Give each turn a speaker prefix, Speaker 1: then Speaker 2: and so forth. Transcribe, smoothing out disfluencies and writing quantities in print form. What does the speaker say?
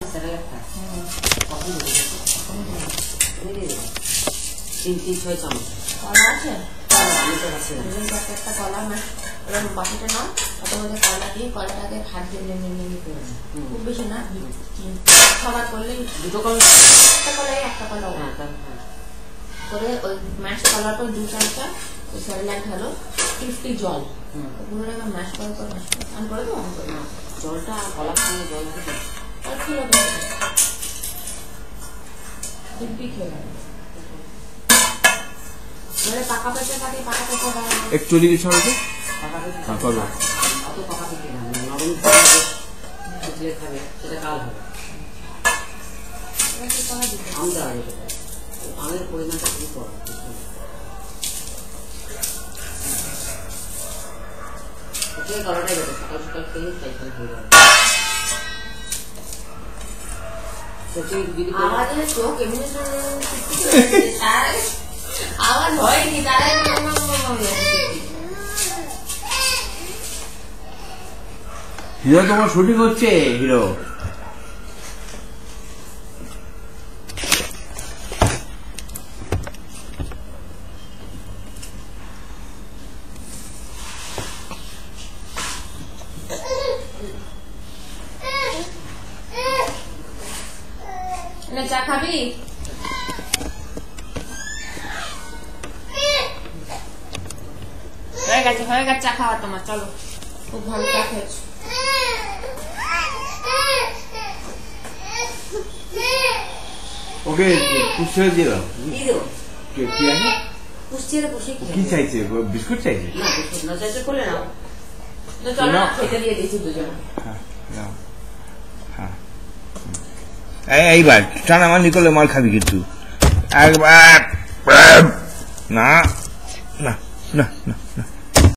Speaker 1: 3-6 চামচ
Speaker 2: কলা আছে
Speaker 1: একটা
Speaker 2: কলা না এরকম বাটিটা নাও ওটার মধ্যে কলা দিয়ে কলাটাকে হাত দিয়ে নেমে করে খুব বেশি না খাবার করলেই
Speaker 1: দুটো কলা
Speaker 2: একটা কলাই একটা কলা করে ওই ম্যাশ কলার পর 2 চামচা ওই স্যালাড ঢালো 50 জল পুরো একবার ম্যাশ করার পর ম্যাশ করে অন করে দাও অন করে দাও
Speaker 1: জলটা কলার সঙ্গে জল দিতে
Speaker 2: আর খুলে দাও দিব্যি খেয়ে নেবে মানে পাকা পেঁপে কাটি পাকা পেঁপে দাও
Speaker 3: একটু দিকে ছড়াতে
Speaker 1: পাকা পেঁপে
Speaker 3: হ্যাঁ করবো
Speaker 1: অত পাকা পেঁপে না নরম দিয়ে খাবে সেটা কাল হবে আমরা আমের পরিমাণটা খুব কম কলাটাই বেটা সকাল সকাল খেয়ে খাইখান হয়ে যাবে
Speaker 2: আমাদের চোখ এমনি আওয়াজ হয়নি তারা
Speaker 3: হিরো তোমার শুটিং হচ্ছে হিরো
Speaker 2: চা খাবি হয়ে গেছে চা খাওয়া তোমার চলো খুব ভালো চা খেয়েছো
Speaker 3: ওকে পুষ্টির দিয়ে দাও কি আছে কি চাইছে বিস্কুট চাইছে
Speaker 1: না বিস্কুট না চাইছে করলে নাও
Speaker 2: চলো খেতে দিয়ে দিয়েছি দুজন
Speaker 3: এইবার টানা মানি করলে মার খাবি কিন্তু একবার না না না না